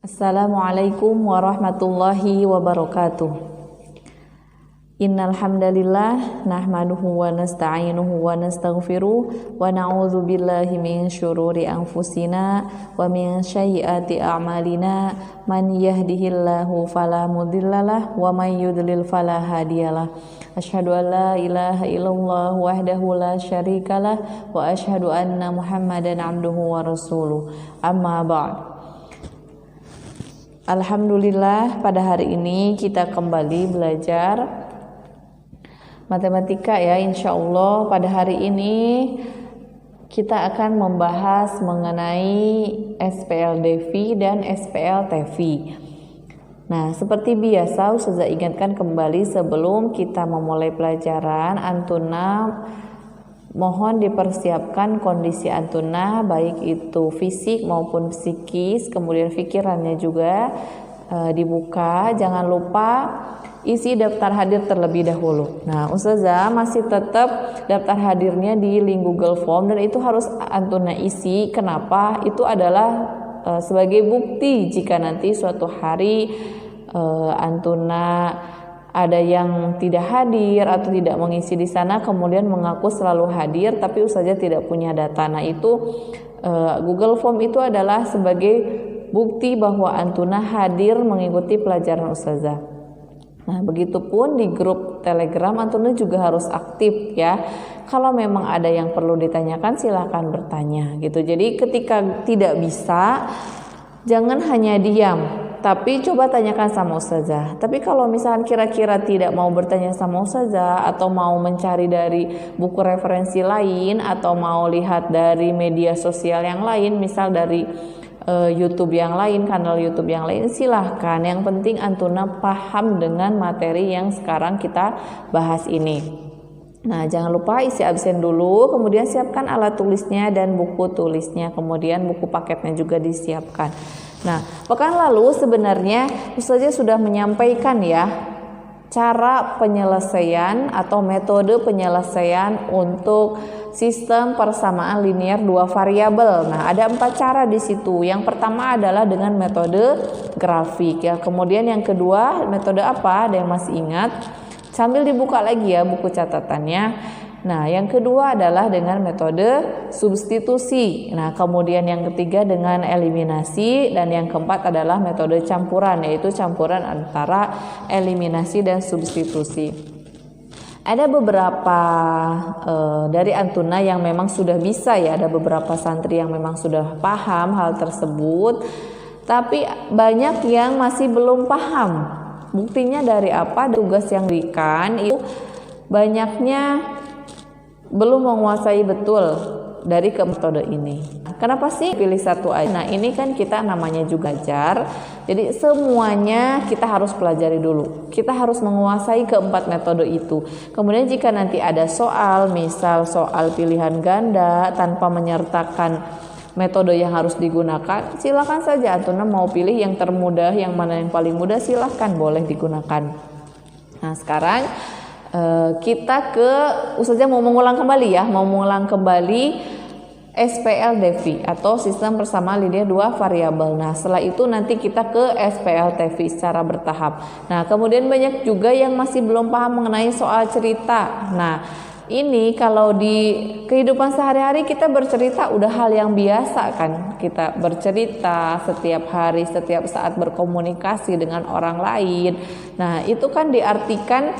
Assalamualaikum warahmatullahi wabarakatuh. Innal hamdalillah nahmaduhu wa nasta'inuhu wa nastaghfiruh wa na'udzu billahi min syururi anfusina wa min sayyiati a'malina man yahdihillahu fala mudhillalah wa man yudlil fala hadiyalah. Asyhadu an la ilaha illallah wahdahu la syarikalah wa asyhadu anna Muhammadan abduhu wa rasuluh. Amma ba'd. Alhamdulillah, pada hari ini kita kembali belajar matematika ya, insya Allah. Pada hari ini kita akan membahas mengenai SPLDV dan SPLTV. Nah, seperti biasa Ustazah ingatkan kembali sebelum kita memulai pelajaran, Antuna mohon dipersiapkan kondisi Antuna, baik itu fisik maupun psikis, kemudian pikirannya juga dibuka. Jangan lupa isi daftar hadir terlebih dahulu. Nah, Ustazah masih tetap daftar hadirnya di link Google Form dan itu harus Antuna isi. Kenapa? Itu adalah sebagai bukti jika nanti suatu hari Antuna ada yang tidak hadir atau tidak mengisi di sana, kemudian mengaku selalu hadir tapi Ustazah tidak punya data. Nah, itu Google Form itu adalah sebagai bukti bahwa Antuna hadir mengikuti pelajaran Ustazah. Nah, begitupun di grup Telegram Antuna juga harus aktif ya. Kalau memang ada yang perlu ditanyakan silahkan bertanya gitu. Jadi ketika tidak bisa jangan hanya diam, tapi coba tanyakan sama Ustazah. Tapi kalau misalkan kira-kira tidak mau bertanya sama Ustazah atau mau mencari dari buku referensi lain atau mau lihat dari media sosial yang lain, misal dari YouTube yang lain, kanal YouTube yang lain, silahkan. Yang penting Antuna paham dengan materi yang sekarang kita bahas ini. Nah, jangan lupa isi absen dulu, kemudian siapkan alat tulisnya dan buku tulisnya, kemudian buku paketnya juga disiapkan. Nah, pekan lalu sebenarnya Ustazah sudah menyampaikan ya cara penyelesaian atau metode penyelesaian untuk sistem persamaan linear dua variabel. Nah, ada 4 cara di situ. Yang pertama adalah dengan metode grafik ya. Kemudian yang kedua metode apa? Ada yang masih ingat? Sambil dibuka lagi ya buku catatannya. Nah, yang kedua adalah dengan metode substitusi. Nah, kemudian yang ketiga dengan eliminasi, dan yang keempat adalah metode campuran, yaitu campuran antara eliminasi dan substitusi. Ada beberapa dari Antuna yang memang sudah bisa ya, ada beberapa santri yang memang sudah paham hal tersebut, tapi banyak yang masih belum paham. Buktinya dari apa? Tugas yang diberikan itu banyaknya belum menguasai betul dari metode ini. Kenapa sih pilih satu aja? Nah, ini kan kita namanya juga belajar. Jadi semuanya kita harus pelajari dulu. Kita harus menguasai keempat metode itu. Kemudian jika nanti ada soal, misal soal pilihan ganda tanpa menyertakan metode yang harus digunakan, silakan saja Antuna mau pilih yang termudah, yang mana yang paling mudah, silahkan boleh digunakan. Nah, sekarang kita ke Ustazah mau mengulang kembali SPLDV atau sistem persamaan linear dua variabel. Nah, setelah itu nanti kita ke SPLTV secara bertahap. Nah, kemudian banyak juga yang masih belum paham mengenai soal cerita. Nah, ini kalau di kehidupan sehari-hari kita bercerita udah hal yang biasa kan. Kita bercerita setiap hari, setiap saat berkomunikasi dengan orang lain. Nah, itu kan diartikan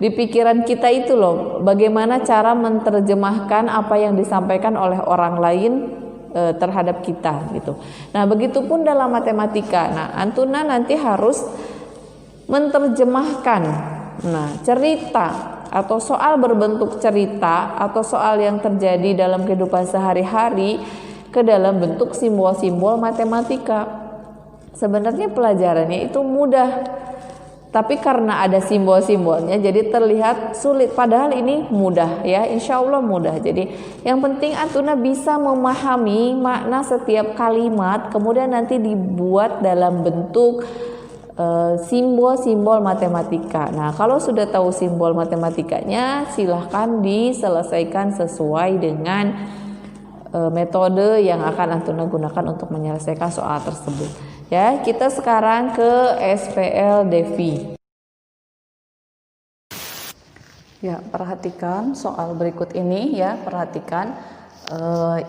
di pikiran kita itu loh, bagaimana cara menerjemahkan apa yang disampaikan oleh orang lain terhadap kita gitu. Nah, begitupun dalam matematika. Nah, Antuna nanti harus menerjemahkan cerita atau soal berbentuk cerita atau soal yang terjadi dalam kehidupan sehari-hari ke dalam bentuk simbol-simbol matematika. Sebenarnya pelajarannya itu mudah, tapi karena ada simbol-simbolnya jadi terlihat sulit, padahal ini mudah ya, insya Allah mudah. Jadi yang penting Antuna bisa memahami makna setiap kalimat, kemudian nanti dibuat dalam bentuk simbol-simbol matematika. Nah, kalau sudah tahu simbol matematikanya, silahkan diselesaikan sesuai dengan metode yang akan Antuna gunakan untuk menyelesaikan soal tersebut. Ya, kita sekarang ke SPL Devi. Ya, perhatikan soal berikut ini ya, perhatikan.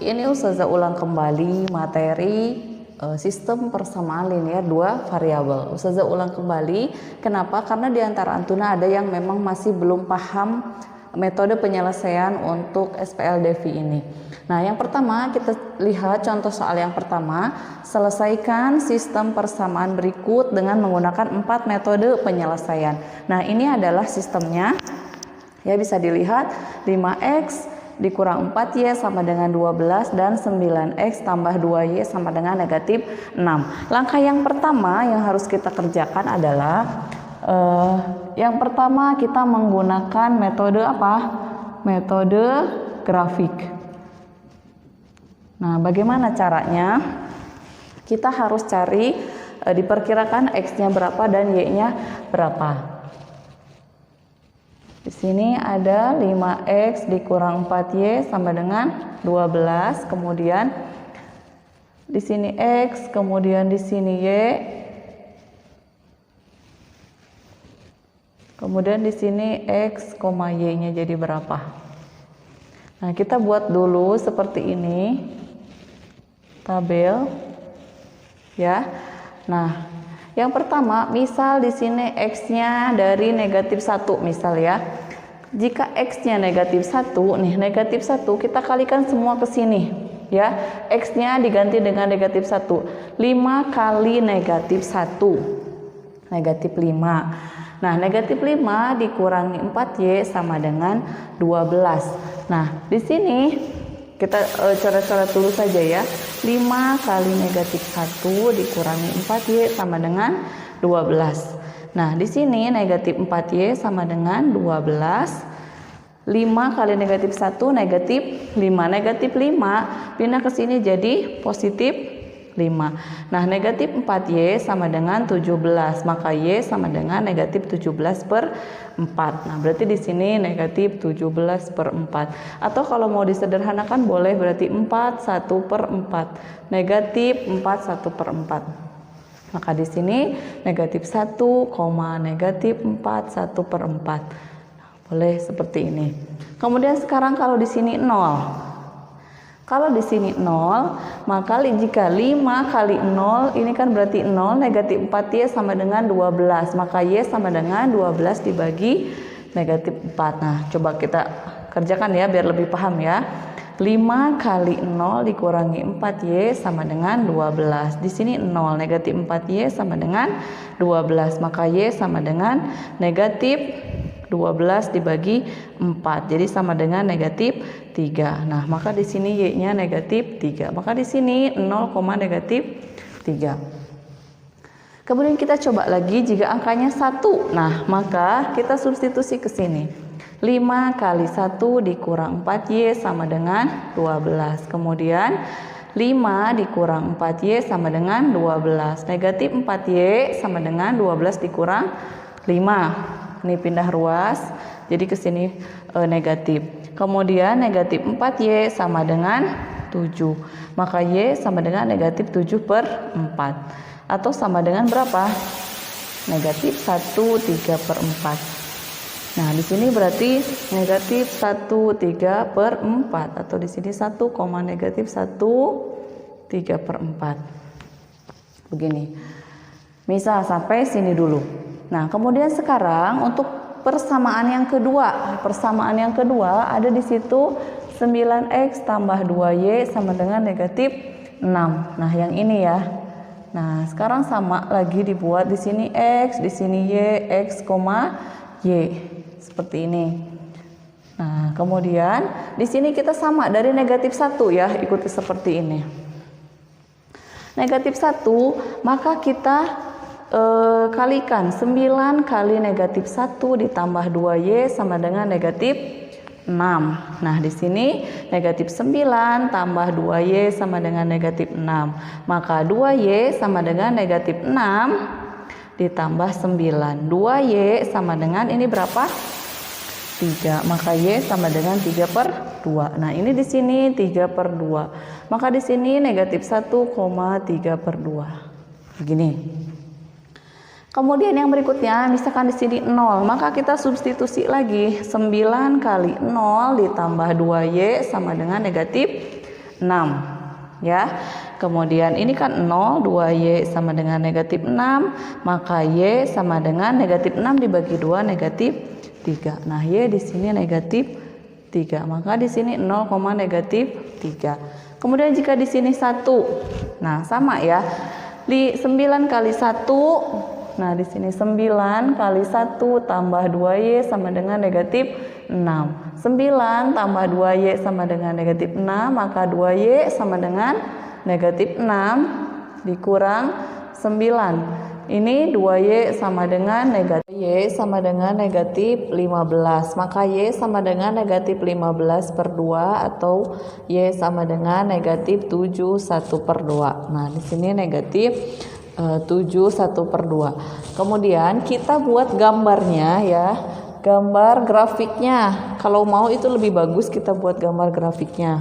Ini Ustazah ulang kembali materi sistem persamaan linear dua variabel. Ustazah ulang kembali, kenapa? Karena di antara antuna ada yang memang masih belum paham metode penyelesaian untuk SPL Devi ini. Nah, yang pertama kita lihat contoh soal yang pertama. Selesaikan sistem persamaan berikut dengan menggunakan 4 metode penyelesaian. Nah, ini adalah sistemnya. Ya, bisa dilihat 5x dikurang 4y sama dengan 12 dan 9x tambah 2y sama dengan negatif 6. Langkah yang pertama yang harus kita kerjakan adalah yang pertama kita menggunakan metode apa? Metode grafik. Nah, bagaimana caranya? Kita harus cari diperkirakan x-nya berapa dan y-nya berapa. Di sini ada 5x dikurang 4y sama dengan 12. Kemudian di sini x, kemudian di sini y. Kemudian di sini x, y-nya jadi berapa? Nah, kita buat dulu seperti ini. Tabel. Ya. Nah, yang pertama, misal di sini x-nya dari negatif 1 misal ya. Jika x-nya negatif 1, nih negatif 1 kita kalikan semua ke sini ya. X-nya diganti dengan negatif 1. 5 kali negatif 1. Negatif 5. Nah, negatif 5 dikurangi 4y sama dengan 12. Nah, di sini kita coret-coret dulu saja ya. 5 kali negatif 1 dikurangi 4y sama dengan 12. Nah, di sini negatif 4y sama dengan 12. 5 kali negatif 1 negatif 5. Negatif 5 pindah ke sini jadi positif 5. Nah, negatif 4y sama dengan 17. Maka y sama dengan negatif 17 per 4. Nah, berarti di sini negatif 17 per 4. Atau kalau mau disederhanakan boleh berarti 4 1 per 4. Negatif 4 1 per 4. Maka di sini negatif 1, negatif 4 1 per 4. Nah, boleh seperti ini. Kemudian sekarang kalau di sini 0. Kalau di sini 0, maka jika 5 kali 0 ini kan berarti 0, negatif 4y sama dengan 12. Maka y sama dengan 12 dibagi negatif 4. Nah, coba kita kerjakan ya biar lebih paham ya. 5 kali 0 dikurangi 4y sama dengan 12. Di sini 0, negatif 4y sama dengan 12. Maka y sama dengan negatif 12 dibagi 4. Jadi sama dengan negatif 3. Nah, maka di sini y-nya negatif 3. Maka di sini 0, negatif 3. Kemudian kita coba lagi jika angkanya 1. Nah, maka kita substitusi ke sini. 5 kali 1 dikurang 4y sama dengan 12. Kemudian 5 dikurang 4y sama dengan 12. Negatif 4y sama dengan 12 dikurang 5. Ini pindah ruas, jadi ke sini negatif. Kemudian negatif 4y sama dengan 7. Maka y sama dengan negatif 7 per 4. Atau sama dengan berapa? Negatif 1 3 per 4. Nah, di sini berarti negatif 1 3 per 4. Atau di sini 1, negatif 1 3 per 4. Begini. Misal sampai sini dulu. Nah, kemudian sekarang untuk persamaan yang kedua. Persamaan yang kedua ada di situ 9x tambah 2y sama dengan negatif 6. Nah, yang ini ya. Nah, sekarang sama lagi dibuat di sini x, di sini y, x, y. Seperti ini. Nah, kemudian di sini kita sama dari negatif 1 ya, ikuti seperti ini. Negatif 1, maka kita kalikan 9 kali negatif 1 ditambah 2y sama dengan negatif 6. Nah, di sini negatif 9 tambah 2y sama dengan negatif 6. Maka 2y sama dengan negatif 6 ditambah 9. 2y sama dengan ini berapa? 3. Maka y sama dengan 3 per 2. Nah, ini di sini 3 per 2. Maka di sini negatif 1, 3 per 2. Begini. Kemudian yang berikutnya, misalkan di sini 0, maka kita substitusi lagi. 9 kali 0 ditambah 2Y sama dengan negatif 6. Ya. Kemudian ini kan 0, 2Y sama dengan negatif 6, maka Y sama dengan negatif 6 dibagi 2 negatif 3. Nah, Y di sini negatif 3, maka di sini 0, negatif 3. Kemudian jika di sini 1, nah sama ya. Di 9 kali 1, nah di sini 9 kali 1 tambah 2Y sama dengan negatif 6. 9 tambah 2Y sama dengan negatif 6, maka 2Y sama dengan negatif 6 dikurang 9. Ini 2Y sama dengan negatif Y sama dengan negatif 15. Maka Y sama dengan negatif 15 per 2 atau Y sama dengan negatif 7 1 per 2. Nah, di sini negatif 7 1 per 2. Kemudian kita buat gambarnya ya. Gambar grafiknya. Kalau mau itu lebih bagus kita buat gambar grafiknya.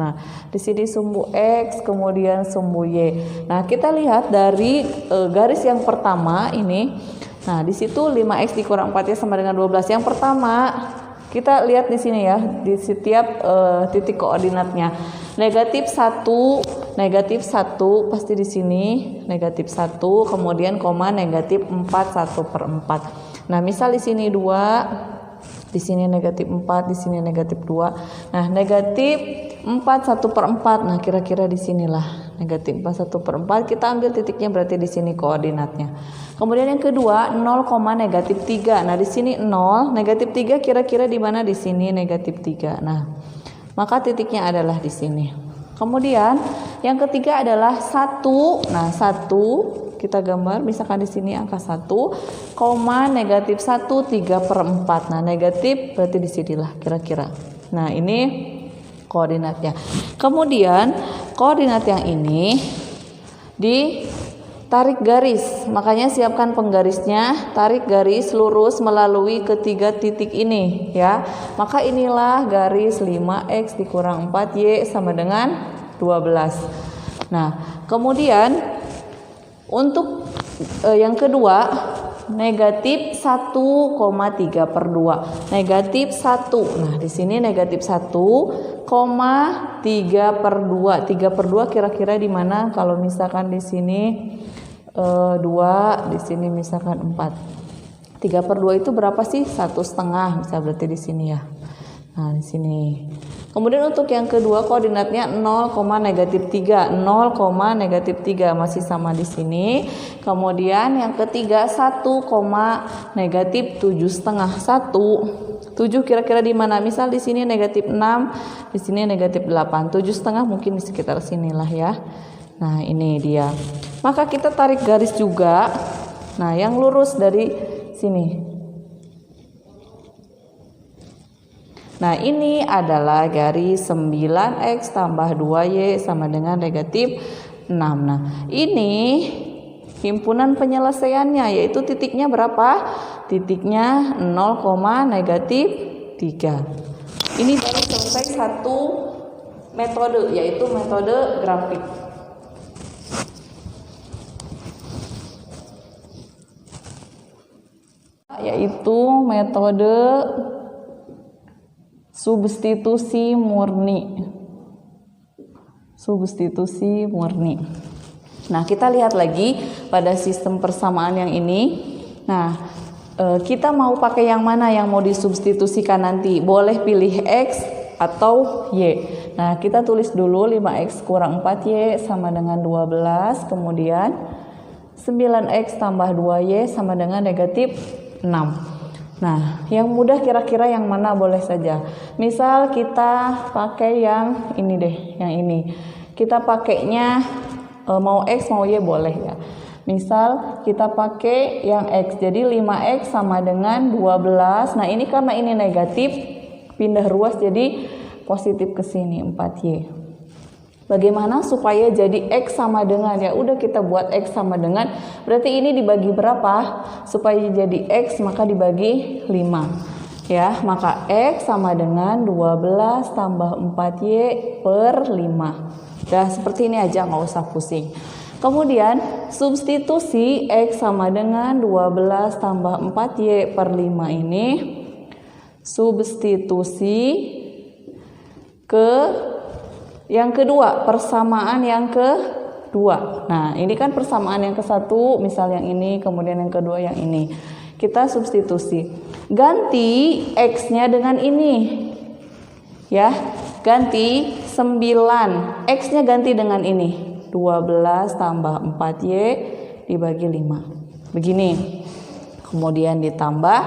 Nah, di sini sumbu X, kemudian sumbu Y. Nah, kita lihat dari garis yang pertama ini. Nah, di situ 5X dikurang 4Y sama dengan 12. Yang pertama, kita lihat di sini ya, di setiap titik koordinatnya. Negatif 1, negatif 1 pasti di sini negatif 1, kemudian koma negatif 4 1 per 4. Nah, misal di sini 2, di sini negatif 4, di sini negatif 2. Nah, negatif 4 1 per 4. Nah, kira-kira di sinilah negatif 4 1 per 4. Kita ambil titiknya berarti di sini koordinatnya. Kemudian yang kedua 0, negatif 3. Nah, di sini 0, negatif 3 kira-kira di mana? Di sini negatif 3. Nah, maka titiknya adalah di sini. Kemudian yang ketiga adalah 1. Nah, 1 kita gambar misalkan di sini angka 1, koma negatif 1 3 per 4. Nah, negatif berarti di sinilah kira-kira. Nah, ini koordinatnya. Kemudian koordinat yang ini ditarik garis. Makanya siapkan penggarisnya, tarik garis lurus melalui ketiga titik ini ya. Maka inilah garis 5X dikurang 4Y sama dengan 12. Nah, kemudian untuk yang kedua negatif 1,3 per 2. Negatif 1. Nah, di sini negatif 1,3 per 2. 3 per 2 kira-kira di mana? Kalau misalkan di sini 2, di sini misalkan 4. 3 per 2 itu berapa sih? 1,5 bisa berarti di sini ya. Nah, di sini. Kemudian untuk yang kedua koordinatnya 0, negatif 3. 0, negatif 3 masih sama di sini. Kemudian yang ketiga 1, negatif 7,5. 7 kira-kira di mana? Misal di sini negatif 6, di sini negatif 8. 7,5 mungkin di sekitar sinilah ya. Nah, ini dia. Maka kita tarik garis juga. Nah, yang lurus dari sini. Nah, ini adalah garis 9X tambah 2Y sama dengan negatif 6. Nah, ini himpunan penyelesaiannya, yaitu titiknya berapa? Titiknya 0, negatif 3. Ini baru selesai satu metode, yaitu metode grafik. Yaitu metode substitusi murni. Substitusi murni. Nah, kita lihat lagi pada sistem persamaan yang ini. Nah, kita mau pakai yang mana yang mau disubstitusikan nanti? Boleh pilih X atau Y. Nah, kita tulis dulu 5X kurang 4Y sama dengan 12. Kemudian 9X tambah 2Y sama dengan negatif 6. Nah, yang mudah kira-kira yang mana boleh saja. Misal kita pakai yang ini deh, yang ini. Kita pakainya mau X mau Y boleh ya. Misal kita pakai yang X, jadi 5X sama dengan 12. Nah, ini karena ini negatif, pindah ruas jadi positif ke sini 4Y. Bagaimana supaya jadi X sama dengan, ya udah kita buat X sama dengan, berarti ini dibagi berapa? Supaya jadi X maka dibagi 5 ya, maka X sama dengan 12 tambah 4Y per 5. Dah seperti ini aja, nggak usah pusing. Kemudian substitusi X sama dengan 12 tambah 4Y per 5 ini substitusi ke yang kedua, persamaan yang kedua. Nah, ini kan persamaan yang ke satu, misal yang ini, kemudian yang kedua yang ini. Kita substitusi. Ganti X-nya dengan ini. Ya, ganti 9. X-nya ganti dengan ini. 12 tambah 4Y dibagi 5. Begini. Kemudian ditambah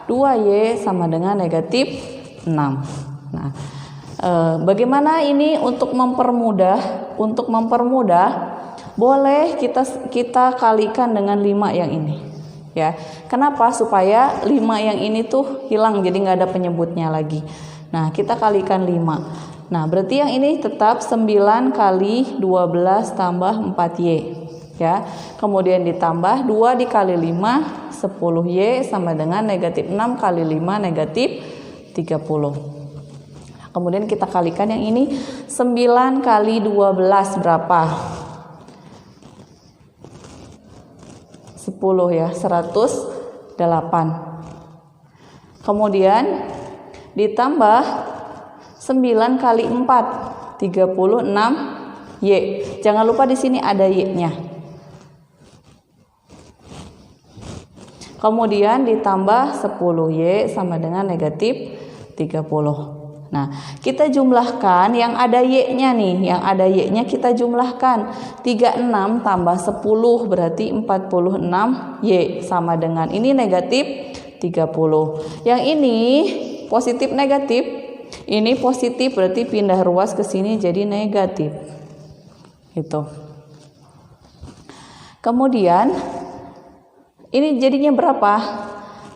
2Y sama dengan negatif 6. Nah, bagaimana ini untuk mempermudah? Untuk mempermudah, boleh kita kalikan dengan 5 yang ini. Ya, kenapa? Supaya 5 yang ini tuh hilang, jadi nggak ada penyebutnya lagi. Nah, kita kalikan 5. Nah, berarti yang ini tetap 9 kali 12 tambah 4Y. Ya, kemudian ditambah 2 dikali 5, 10Y sama dengan negatif 6 kali 5 negatif 30. Kemudian kita kalikan yang ini 9 kali 12 berapa? 10 ya, 108. Kemudian ditambah 9 kali 4 36Y. Jangan lupa di sini ada Y-nya. Kemudian ditambah 10Y sama dengan negatif 30. Nah, kita jumlahkan yang ada Y-nya nih. Yang ada Y-nya kita jumlahkan. 36 tambah 10 berarti 46Y sama dengan ini negatif 30. Yang ini positif negatif. Ini positif berarti pindah ruas ke sini jadi negatif. Itu. Kemudian ini jadinya berapa?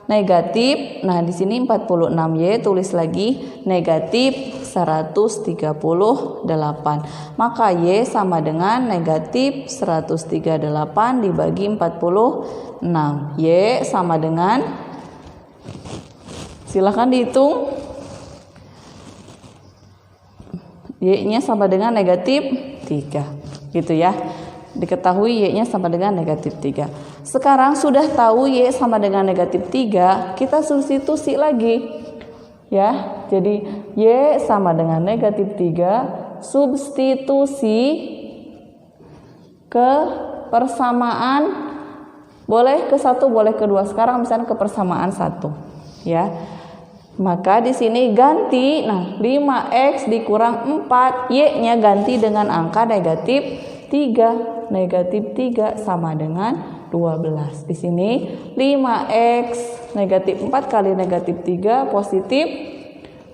Negatif. Nah, di sini 46Y, tulis lagi negatif 138. Maka Y sama dengan negatif 138 dibagi 46. Y sama dengan, silahkan dihitung. Y-nya sama dengan negatif 3. Gitu ya. Diketahui Y-nya sama dengan negatif 3. Sekarang sudah tahu Y sama dengan negatif 3, kita substitusi lagi. Ya, jadi Y sama dengan negatif 3, substitusi ke persamaan, boleh ke 1, boleh ke 2. Sekarang misalnya ke persamaan 1. Ya. Maka di sini ganti, nah 5X dikurang 4, Y-nya ganti dengan angka negatif 3. Negatif 3 sama dengan 12. Di sini 5X negatif 4 kali negatif 3 positif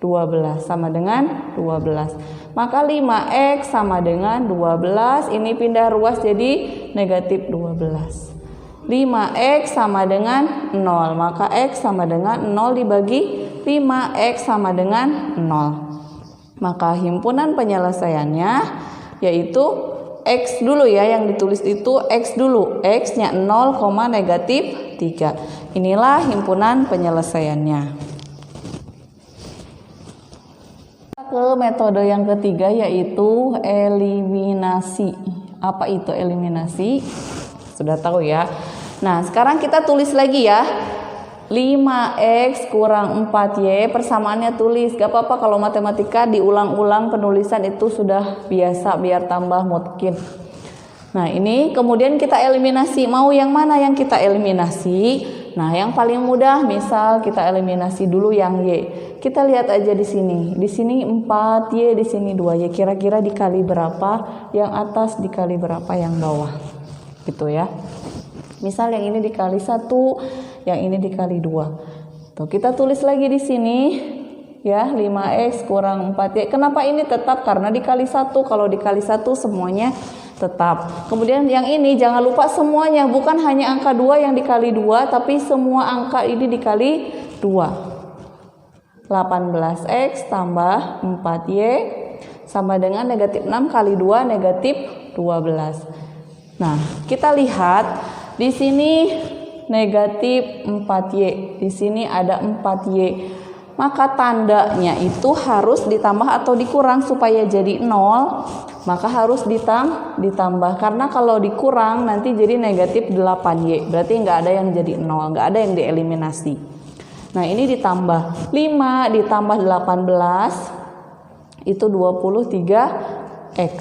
12 sama dengan 12. Maka 5X sama dengan 12, ini pindah ruas jadi negatif 12. 5X sama dengan 0, maka X sama dengan 0 dibagi 5, X sama dengan 0. Maka himpunan penyelesaiannya yaitu X dulu ya, yang ditulis itu X dulu. X-nya 0, negatif 3. Inilah himpunan penyelesaiannya. Ke metode yang ketiga yaitu eliminasi. Apa itu eliminasi? Sudah tahu ya. Nah, sekarang kita tulis lagi ya. 5X kurang 4Y, persamaannya tulis. Gak apa-apa kalau matematika diulang-ulang penulisan itu sudah biasa, biar tambah mungkin. Nah, ini kemudian kita eliminasi. Mau yang mana yang kita eliminasi? Nah, yang paling mudah misal kita eliminasi dulu yang Y. Kita lihat aja di sini. Di sini 4Y, di sini 2Y. Kira-kira dikali berapa? Yang atas dikali berapa yang bawah? Gitu ya. Misal yang ini dikali 1, yang ini dikali 2. Tuh, kita tulis lagi di sini ya, 5X kurang 4Y. Kenapa ini tetap? Karena dikali 1. Kalau dikali 1 semuanya tetap. Kemudian yang ini jangan lupa semuanya, bukan hanya angka 2 yang dikali 2, tapi semua angka ini dikali 2. 18X tambah 4Y sama dengan negatif 6 kali 2 negatif 12. Nah, kita lihat di sini negatif 4Y, di sini ada 4Y. Maka tandanya itu harus ditambah atau dikurang supaya jadi 0. maka harus ditambah, karena kalau dikurang nanti jadi negatif 8Y, berarti nggak ada yang jadi 0, nggak ada yang dieliminasi. Nah ini ditambah 5 ditambah 18 itu 23X.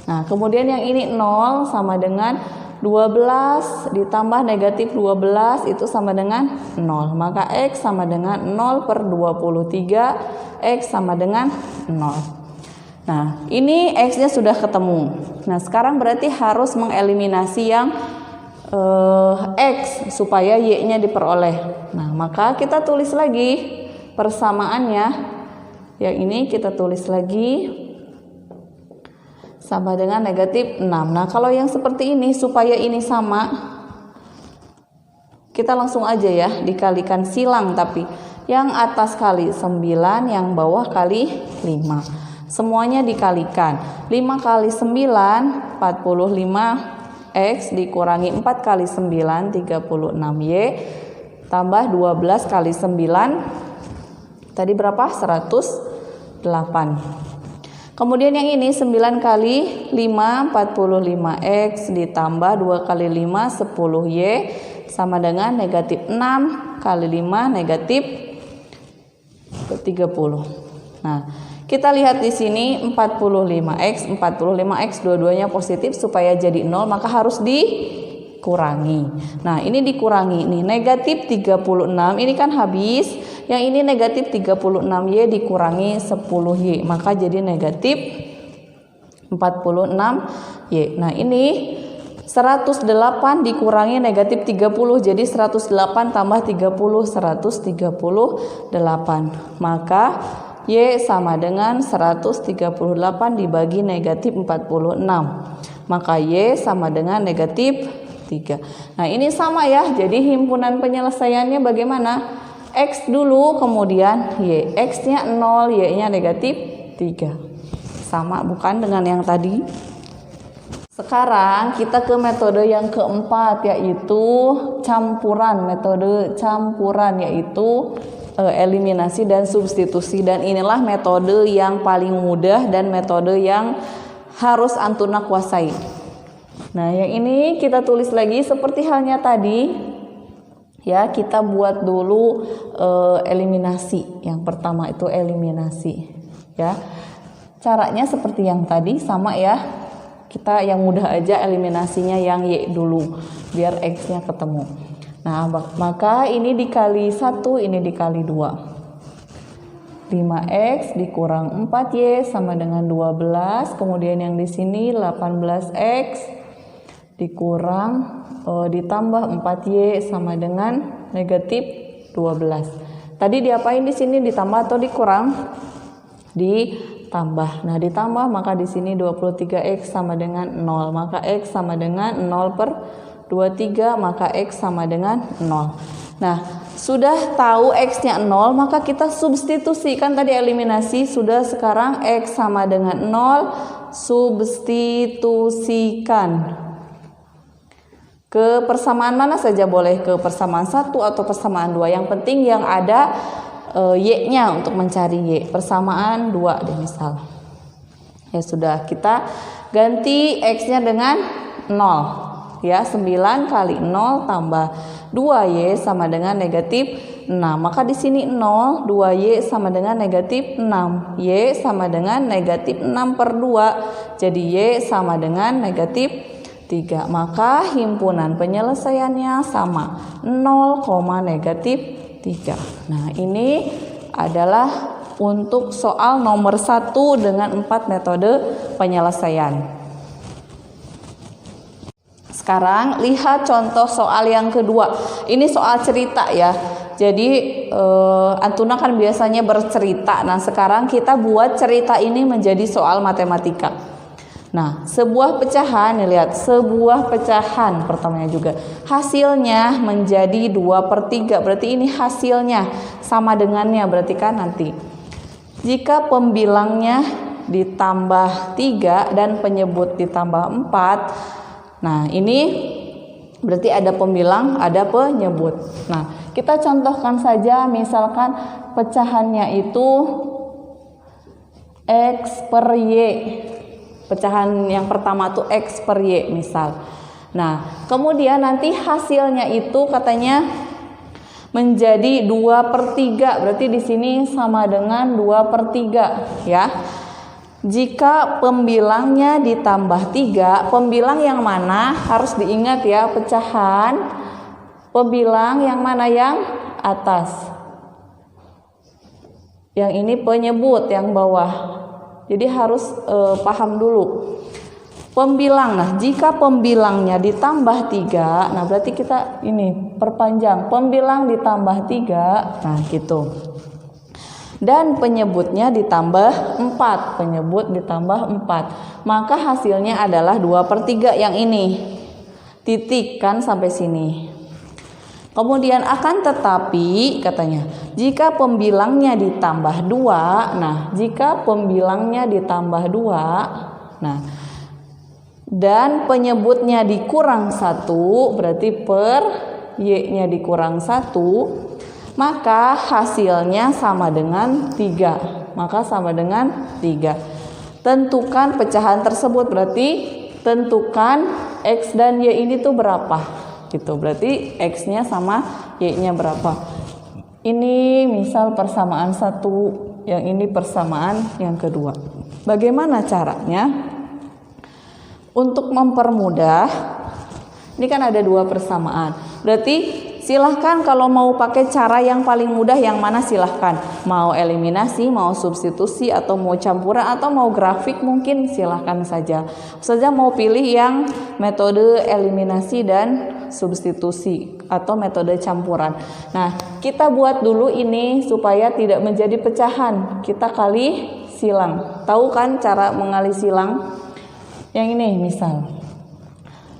Nah kemudian yang ini 0 sama dengan 12 ditambah negatif 12 itu sama dengan 0. Maka X sama dengan 0 per 23, X sama dengan 0. Nah ini X-nya sudah ketemu. Nah sekarang berarti harus mengeliminasi yang X supaya Y-nya diperoleh. Nah maka kita tulis lagi persamaannya. Yang ini kita tulis lagi sama dengan negatif 6. Nah kalau yang seperti ini supaya ini sama, kita langsung aja ya dikalikan silang, tapi yang atas kali 9, yang bawah kali 5, semuanya dikalikan. 5 kali 9 45X dikurangi 4 kali 9 36Y tambah 12 kali 9 tadi berapa? 108. Kemudian yang ini 9 kali 5 45X ditambah 2 kali 5 10Y sama dengan negatif 6 kali 5 negatif 30. Nah kita lihat di sini 45X dua-duanya positif, supaya jadi 0 maka harus dikurangi. Nah ini dikurangi nih, negatif 36 ini kan habis, yang ini negatif 36Y dikurangi 10Y maka jadi negatif 46Y. Nah ini 108 dikurangi negatif 30 jadi 108 tambah 30 138, maka Y sama dengan 138 dibagi negatif 46, maka Y sama dengan negatif 3. Nah ini sama ya, jadi himpunan penyelesaiannya bagaimana? X dulu kemudian Y, X nya 0, Y nya negatif 3. Sama bukan dengan yang tadi? Sekarang kita ke metode yang keempat, yaitu campuran. Metode campuran yaitu eliminasi dan substitusi, dan inilah metode yang paling mudah dan metode yang harus Antuna kuasai. Nah yang ini kita tulis lagi seperti halnya tadi ya, kita buat dulu eliminasi. Yang pertama itu eliminasi ya, caranya seperti yang tadi sama ya, kita yang mudah aja eliminasinya yang Y dulu biar X nya ketemu. Nah maka ini dikali 1, ini dikali 2, 5X dikurang 4Y sama dengan 12. Kemudian yang di sini 18X dikurang ditambah 4Y sama dengan negatif 12. Tadi diapain di sini, ditambah atau dikurang? Ditambah. Nah ditambah maka di sini 23X sama dengan 0, maka X sama dengan 0 per 23, maka X sama dengan 0. Nah sudah tahu X nya 0 maka kita substitusi, kan tadi eliminasi, sudah sekarang X sama dengan 0 substitusikan ke persamaan mana saja boleh, ke persamaan 1 atau persamaan 2, yang penting yang ada Y nya untuk mencari Y. Persamaan 2 deh misal ya, sudah kita ganti X nya dengan 0 ya, 9 kali 0 tambah 2Y sama dengan negatif 6, maka di sini 0, 2Y sama dengan negatif 6, Y sama dengan negatif 6 per 2, jadi Y sama dengan negatif 3, maka himpunan penyelesaiannya sama 0, negatif 3. Nah ini adalah untuk soal nomor 1 dengan 4 metode penyelesaian. Sekarang lihat contoh soal yang kedua. Ini soal cerita ya. Jadi Antuna kan biasanya bercerita. Nah sekarang kita buat cerita ini menjadi soal matematika. Nah sebuah pecahan, nih lihat, sebuah pecahan pertamanya juga hasilnya menjadi 2/3. Berarti ini hasilnya sama dengannya, berarti kan nanti jika pembilangnya ditambah 3 dan penyebut ditambah 4. Nah ini berarti ada pembilang, ada penyebut. Nah kita contohkan saja, misalkan pecahannya itu X per Y. Pecahan yang pertama tuh X per Y misal. Nah, kemudian nanti hasilnya itu katanya menjadi 2/3. Berarti di sini sama dengan 2/3 ya. Jika pembilangnya ditambah 3, pembilang yang mana harus diingat ya, pecahan pembilang yang mana yang atas. Yang ini penyebut yang bawah. Jadi harus paham dulu. Pembilang, nah jika pembilangnya ditambah 3, nah berarti kita ini perpanjang. Pembilang ditambah 3, nah gitu. Dan penyebutnya ditambah 4, penyebut ditambah 4. Maka hasilnya adalah 2/3 yang ini. Titik kan sampai sini. Kemudian akan tetapi katanya, jika pembilangnya ditambah 2, nah jika pembilangnya ditambah 2, nah dan penyebutnya dikurang 1, berarti per Y-nya dikurang 1, maka hasilnya sama dengan 3. Maka sama dengan 3. Tentukan pecahan tersebut, berarti tentukan X dan Y ini tuh berapa. Gitu. Berarti X-nya sama Y-nya berapa. Ini misal persamaan 1, yang ini persamaan yang kedua. Bagaimana caranya? Untuk mempermudah, ini kan ada 2 persamaan. Berarti silahkan kalau mau pakai cara yang paling mudah yang mana silahkan. Mau eliminasi, mau substitusi, atau mau campuran, atau mau grafik mungkin silahkan saja. Saja mau pilih yang metode eliminasi dan substitusi atau metode campuran. Nah, kita buat dulu ini supaya tidak menjadi pecahan. Kita kali silang. Tahu kan cara mengali silang? Yang ini misal.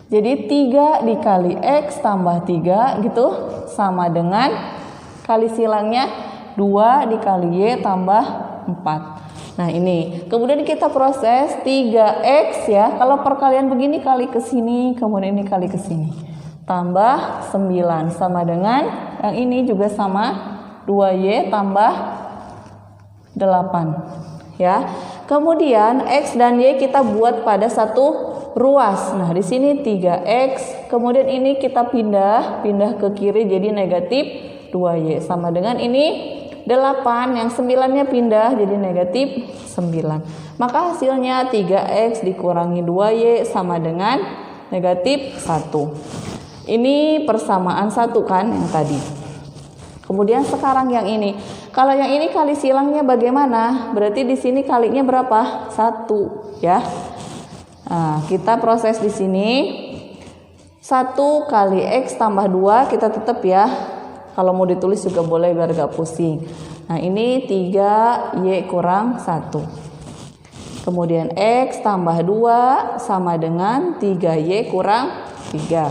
Jadi 3 dikali X tambah 3 gitu sama dengan kali silangnya 2 dikali Y tambah 4. Nah ini. Kemudian kita proses 3X ya. Kalau perkalian begini kali ke sini, kemudian ini kali ke sini. Tambah 9 sama dengan yang ini juga sama 2Y tambah 8 ya. Kemudian X dan Y kita buat pada satu ruas. Nah, di sini 3X, kemudian ini kita pindah ke kiri jadi negatif 2Y sama dengan ini 8, yang 9-nya pindah jadi negatif 9. Maka hasilnya 3X dikurangi 2Y sama dengan negatif 1. Ini persamaan 1 kan yang tadi. Kemudian sekarang yang ini. Kalau yang ini kali silangnya bagaimana? Berarti di sini kalinya berapa? 1 ya. Nah, kita proses di sini 1 kali X tambah 2 kita tetap ya. Kalau mau ditulis juga boleh biar gak pusing. Nah, ini 3Y kurang 1. Kemudian X tambah 2 sama dengan 3Y kurang 3.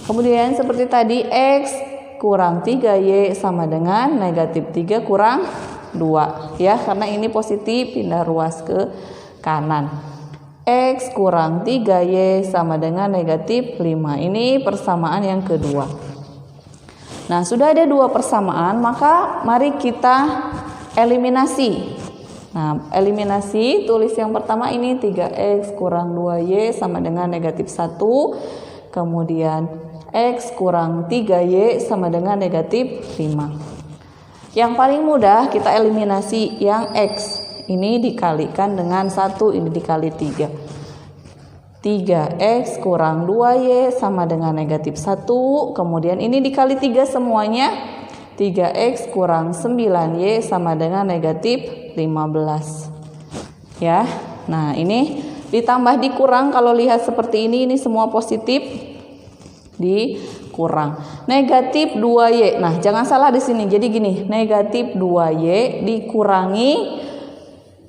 Kemudian seperti tadi X kurang 3Y sama dengan negatif 3 kurang 2 ya, karena ini positif pindah ruas ke kanan. X kurang 3Y sama dengan negatif 5. Ini persamaan yang kedua. Nah, sudah ada 2 persamaan, maka mari kita eliminasi. Nah, eliminasi, tulis yang pertama ini 3X kurang 2Y sama dengan negatif 1. Kemudian X kurang 3Y sama dengan negatif 5. Yang paling mudah kita eliminasi yang X. Ini dikalikan dengan 1, ini dikali 3. 3X kurang 2Y sama dengan negatif 1. Kemudian ini dikali 3 semuanya. 3X kurang 9Y sama dengan negatif 15. Ya, nah ini ditambah dikurang, kalau lihat seperti ini semua positif. Dikurang negatif 2Y. Nah, jangan salah di sini. Jadi gini, negatif 2Y dikurangi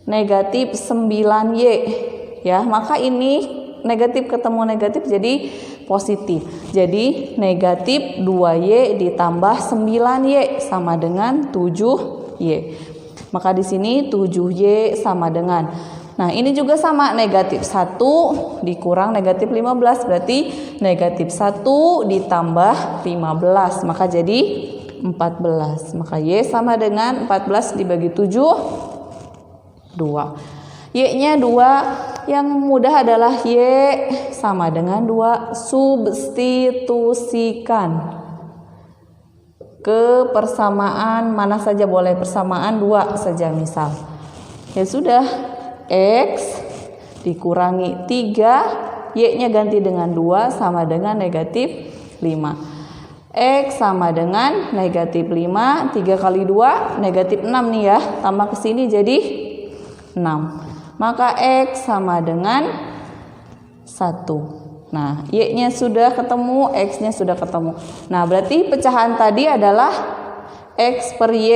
negatif 9Y ya. Maka ini negatif ketemu negatif jadi positif. Jadi negatif 2Y ditambah 9Y sama dengan 7Y. Maka di sini 7Y sama dengan, nah ini juga sama, negatif 1 dikurang negatif 15, berarti negatif 1 ditambah 15, maka jadi 14. Maka Y sama dengan 14 dibagi 7, 2. Y-nya 2 yang mudah adalah Y sama dengan 2. Substitusikan ke persamaan mana saja boleh, persamaan 2 saja misal. Ya sudah, X dikurangi 3, Y-nya ganti dengan 2 sama dengan negatif 5. X sama dengan negatif 5, 3 kali 2 negatif 6 nih ya, tambah ke sini jadi 6. Maka X sama dengan 1. Nah, Y-nya sudah ketemu, X-nya sudah ketemu. Nah, berarti pecahan tadi adalah X per Y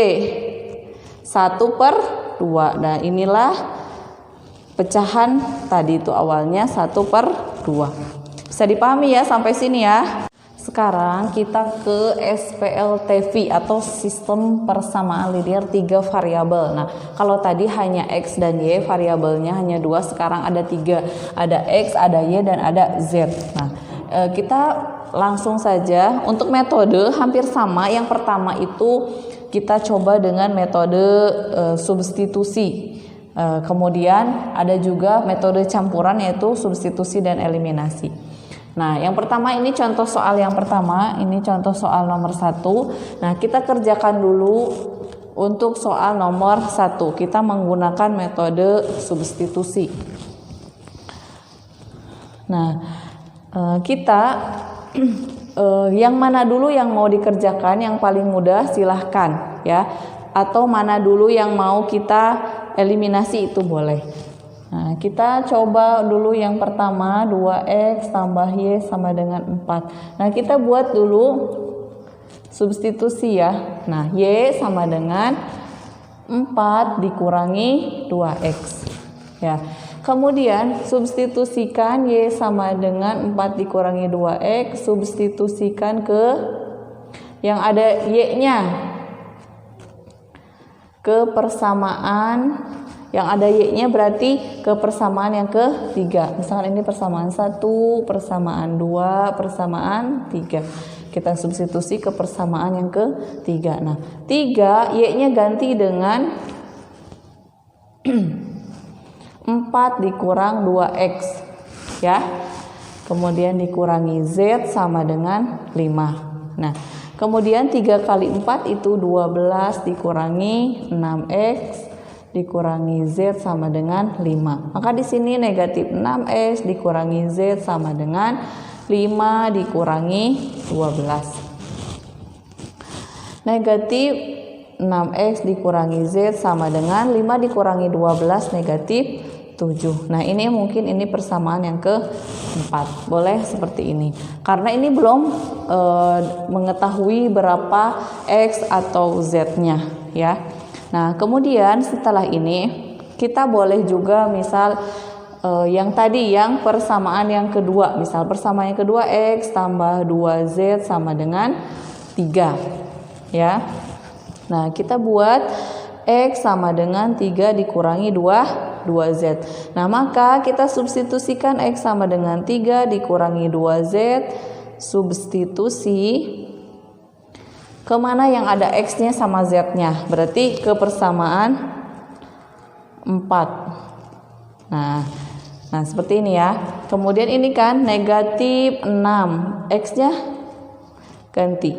1/2. Nah, inilah pecahan tadi itu awalnya 1/2. Bisa dipahami ya sampai sini ya. Sekarang kita ke SPLTV atau sistem persamaan linear 3 variabel. Nah, kalau tadi hanya X dan Y, variabelnya hanya 2, sekarang ada 3. Ada X, ada Y, dan ada Z. Nah, kita langsung saja untuk metode hampir sama. Yang pertama itu kita coba dengan metode substitusi. Kemudian ada juga metode campuran yaitu substitusi dan eliminasi. Nah, yang pertama ini contoh soal yang pertama, ini contoh soal nomor 1. Nah, kita kerjakan dulu untuk soal nomor 1. Kita menggunakan metode substitusi. Nah, kita yang mana dulu yang mau dikerjakan, yang paling mudah silahkan ya. Atau mana dulu yang mau kita eliminasi itu boleh. Nah, kita coba dulu yang pertama, 2X tambah Y sama dengan 4. Nah, kita buat dulu substitusi ya. Nah, Y sama dengan 4 dikurangi 2X. Ya. Kemudian substitusikan Y sama dengan 4 dikurangi 2X, substitusikan ke yang ada Y-nya. Ke persamaan yang ada Y-nya berarti ke persamaan yang ketiga. Misalkan ini persamaan 1, persamaan 2, persamaan 3. Kita substitusi ke persamaan yang ketiga. Nah, 3 Y-nya ganti dengan 4 dikurang 2X ya. Kemudian dikurangi Z sama dengan 5. Nah, kemudian 3 kali 4 itu 12 dikurangi 6X dikurangi Z sama dengan 5. Maka di sini negatif 6X dikurangi Z sama dengan 5 dikurangi 12. Negatif 6X dikurangi Z sama dengan 5 dikurangi 12 negatif 7. Nah, ini mungkin ini persamaan yang keempat. Boleh seperti ini. Karena ini belum mengetahui berapa X atau Z-nya ya. Nah, kemudian setelah ini kita boleh juga misal yang tadi yang persamaan yang kedua, misal persamaan yang kedua X tambah 2Z sama dengan 3 ya. Nah, kita buat X sama dengan 3 dikurangi 2Z. Nah, maka kita substitusikan X sama dengan 3 dikurangi 2Z, substitusi kemana yang ada X-nya sama Z-nya, berarti ke persamaan 4. Nah, seperti ini ya. Kemudian ini kan negatif 6, X-nya ganti.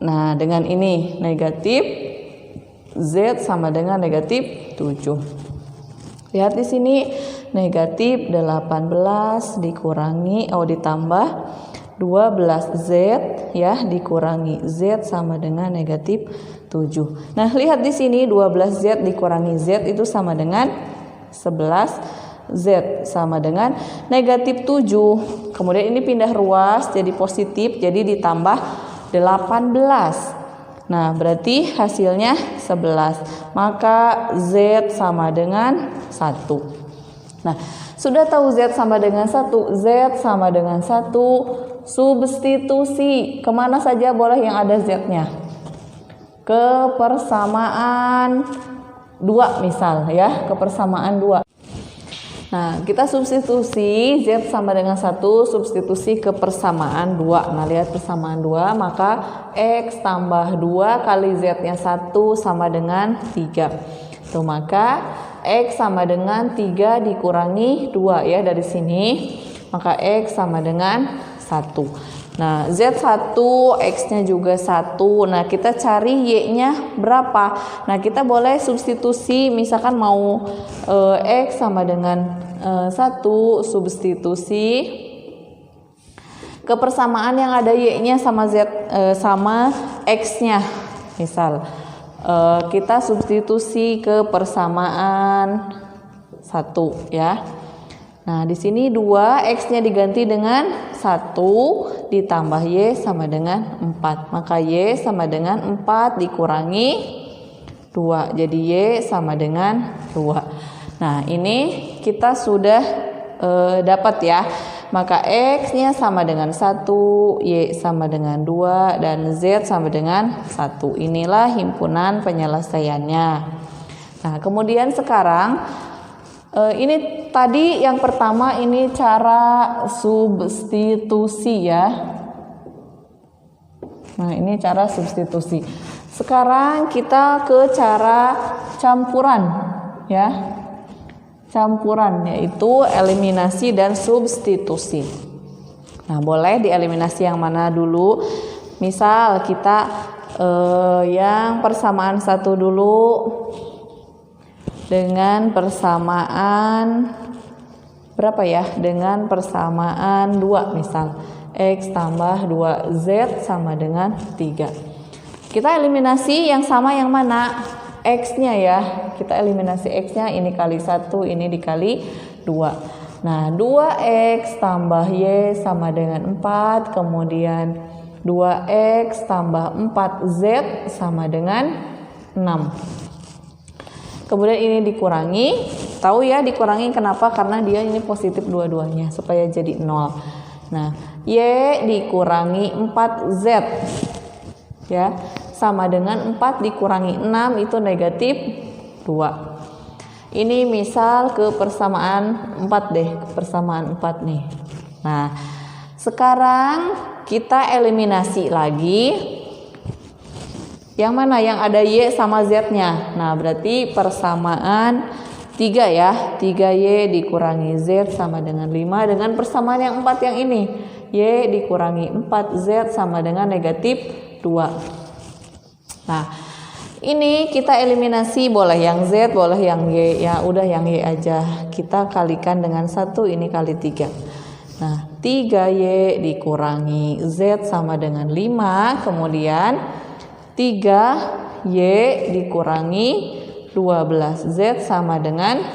Nah, dengan ini negatif Z sama dengan negatif 7. Lihat di sini negatif 18 dikurangi ditambah 12Z ya dikurangi Z sama dengan negatif 7. Nah, lihat di sini 12Z dikurangi Z itu sama dengan 11Z sama dengan negatif 7. Kemudian ini pindah ruas jadi positif, jadi ditambah 18. Nah, berarti hasilnya 11. Maka Z sama dengan 1. Nah, sudah tahu Z sama dengan 1, Z sama dengan 1, substitusi kemana saja boleh yang ada Z-nya, ke persamaan 2 misal ya, ke persamaan 2. Nah, kita substitusi Z sama dengan 1, substitusi ke persamaan 2. Nah, lihat persamaan 2, maka X tambah 2 kali Z-nya 1 sama dengan 3. Tuh, maka X sama dengan 3 dikurangi 2 ya dari sini. Maka X sama dengan 1. Nah, Z1, X-nya juga 1. Nah, kita cari Y-nya berapa? Nah, kita boleh substitusi, misalkan mau X sama dengan 1, substitusi ke persamaan yang ada Y-nya sama Z sama X-nya. Misal, kita substitusi ke persamaan 1 ya. Nah, di sini 2, X-nya diganti dengan 1 ditambah Y sama dengan 4. Maka Y sama dengan 4 dikurangi 2. Jadi Y sama dengan 2. Nah, ini kita sudah dapat ya. Maka X-nya sama dengan 1, Y sama dengan 2, dan Z sama dengan 1. Inilah himpunan penyelesaiannya. Nah, kemudian sekarang ini tadi yang pertama ini cara substitusi ya. Nah, ini cara substitusi. Sekarang kita ke cara campuran ya. Campuran yaitu eliminasi dan substitusi. Nah, boleh dieliminasi yang mana dulu? Misal kita yang persamaan 1 dulu dengan persamaan berapa ya? Dengan persamaan 2 misal. X tambah 2Z sama dengan 3. Kita eliminasi yang sama yang mana? X-nya ya. Kita eliminasi X-nya, ini kali 1, ini dikali 2. Nah, 2X tambah Y sama dengan 4. Kemudian 2X tambah 4Z sama dengan 6. Kemudian ini dikurangi, tahu ya dikurangi kenapa? Karena dia ini positif dua-duanya supaya jadi 0. Nah, Y dikurangi 4Z ya sama dengan 4 dikurangi 6 itu negatif 2. Ini misal ke persamaan 4 deh, ke persamaan 4 nih. Nah, sekarang kita eliminasi lagi. Yang mana? Yang ada Y sama Z-nya. Nah, berarti persamaan 3 ya. 3Y dikurangi Z sama dengan 5. Dengan persamaan yang 4 yang ini. Y dikurangi 4Z sama dengan negatif 2. Nah, ini kita eliminasi, boleh yang Z, boleh yang Y. Ya udah yang Y aja. Kita kalikan dengan 1, ini kali 3. Nah, 3Y dikurangi Z sama dengan 5. Kemudian 3Y dikurangi 12Z sama dengan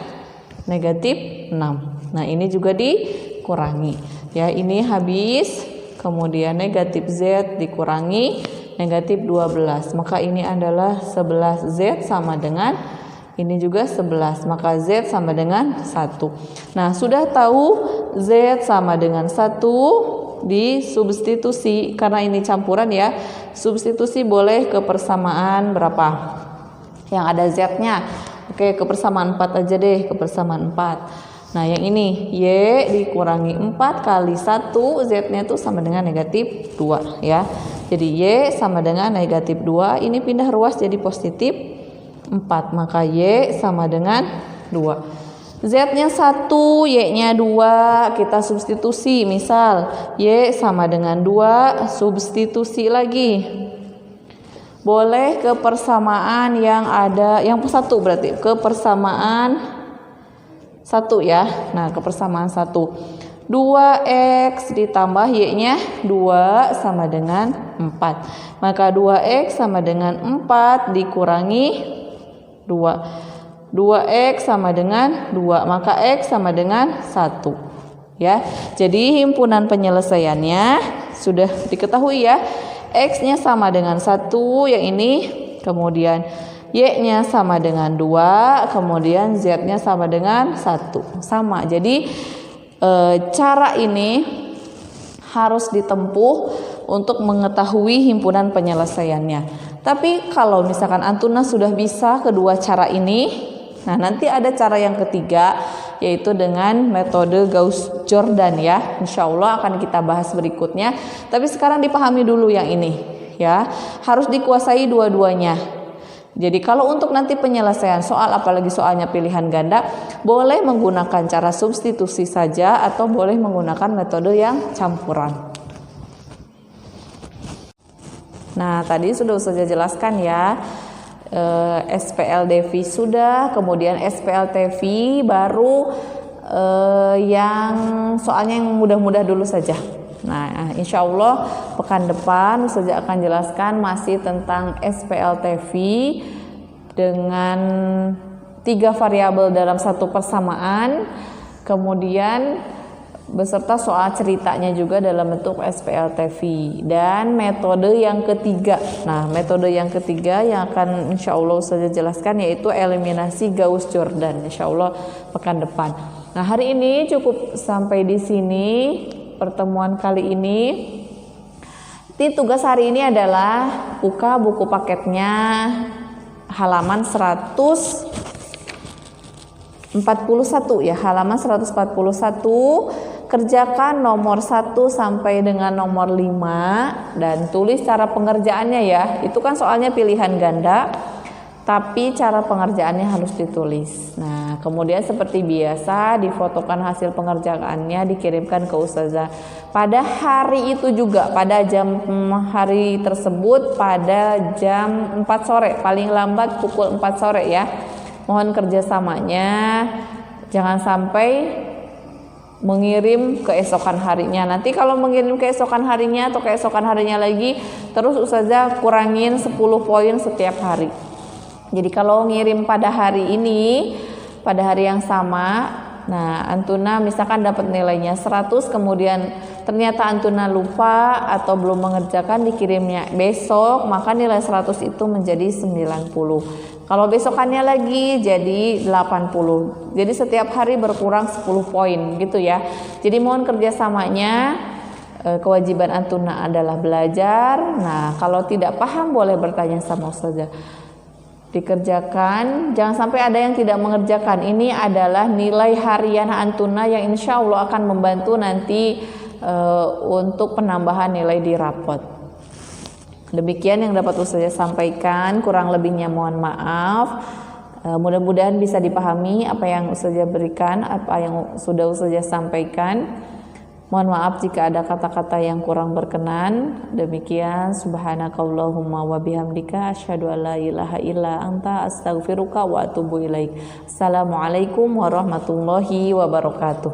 negatif 6. Nah, ini juga dikurangi. Ya, ini habis. Kemudian negatif Z dikurangi negatif 12. Maka ini adalah 11Z sama dengan ini juga 11. Maka Z sama dengan 1. Nah, sudah tahu Z sama dengan 1. Disubstitusi karena ini campuran ya. Substitusi boleh ke persamaan berapa? Yang ada Z-nya. Oke, ke persamaan 4 aja deh, ke persamaan 4. Nah, yang ini Y dikurangi 4 kali 1, Z-nya itu sama dengan negatif 2 ya. Jadi Y sama dengan negatif 2, ini pindah ruas jadi positif 4. Maka Y sama dengan 2. Z-nya 1, Y-nya 2, kita substitusi. Misal Y sama dengan 2, substitusi lagi. Boleh ke persamaan yang ada, yang 1 berarti ke persamaan 1 ya. Nah, ke persamaan 1. 2X ditambah Y-nya 2 sama dengan 4. Maka 2X sama dengan 4 dikurangi 2. 2X sama dengan 2, maka X sama dengan 1 ya. Jadi himpunan penyelesaiannya sudah diketahui ya. X-nya sama dengan 1 yang ini, kemudian Y-nya sama dengan 2, kemudian Z-nya sama dengan 1. Sama. Jadi cara ini harus ditempuh untuk mengetahui himpunan penyelesaiannya. Tapi kalau misalkan Antuna sudah bisa kedua cara ini, nah, nanti ada cara yang ketiga, yaitu dengan metode Gauss-Jordan ya. Insya Allah akan kita bahas berikutnya. Tapi sekarang dipahami dulu yang ini ya. Harus dikuasai dua-duanya. Jadi kalau untuk nanti penyelesaian soal, apalagi soalnya pilihan ganda, boleh menggunakan cara substitusi saja atau boleh menggunakan metode yang campuran. Nah, tadi sudah saya jelaskan ya, SPLDV sudah, kemudian SPLTV baru yang soalnya yang mudah-mudah dulu saja. Nah, insya Allah pekan depan Ustazah akan jelaskan masih tentang SPLTV dengan 3 variabel dalam satu persamaan, kemudian beserta soal ceritanya juga dalam bentuk SPLTV, dan metode yang ketiga. Nah, metode yang ketiga yang akan insya Allah Ustazah jelaskan yaitu eliminasi Gauss-Jordan, insya Allah pekan depan. Nah, hari ini cukup sampai di sini pertemuan kali ini. Tugas hari ini adalah buka buku paketnya halaman 141 ya, halaman 141, kerjakan nomor 1 sampai dengan nomor 5 dan tulis cara pengerjaannya ya. Itu kan soalnya pilihan ganda, tapi cara pengerjaannya harus ditulis. Nah, kemudian seperti biasa difotokan hasil pengerjaannya, dikirimkan ke Ustazah pada hari itu juga, pada jam hari tersebut pada jam 4 sore, paling lambat pukul 4 sore ya. Mohon kerjasamanya, jangan sampai mengirim keesokan harinya. Nanti kalau mengirim keesokan harinya atau keesokan harinya lagi, terus Ustazah kurangin 10 poin setiap hari. Jadi kalau ngirim pada hari ini, pada hari yang sama, nah Antuna misalkan dapat nilainya 100, kemudian ternyata Antuna lupa atau belum mengerjakan, dikirimnya besok, maka nilai 100 itu menjadi 90. Kalau besokannya lagi jadi 80. Jadi setiap hari berkurang 10 poin gitu ya. Jadi mohon kerjasamanya. Kewajiban Antuna adalah belajar. Nah, kalau tidak paham boleh bertanya sama Ustazah. Dikerjakan, jangan sampai ada yang tidak mengerjakan. Ini adalah nilai harian Antuna yang insya Allah akan membantu nanti untuk penambahan nilai di rapot. Demikian yang dapat Ustazah sampaikan, kurang lebihnya mohon maaf. Mudah-mudahan bisa dipahami apa yang Ustazah berikan, apa yang sudah Ustazah sampaikan. Mohon maaf jika ada kata-kata yang kurang berkenan. Demikian, subhanakallahumma wa bihamdika asyhadu an la ilaha illa anta astaghfiruka wa atubu ilaik. Assalamualaikum warahmatullahi wabarakatuh.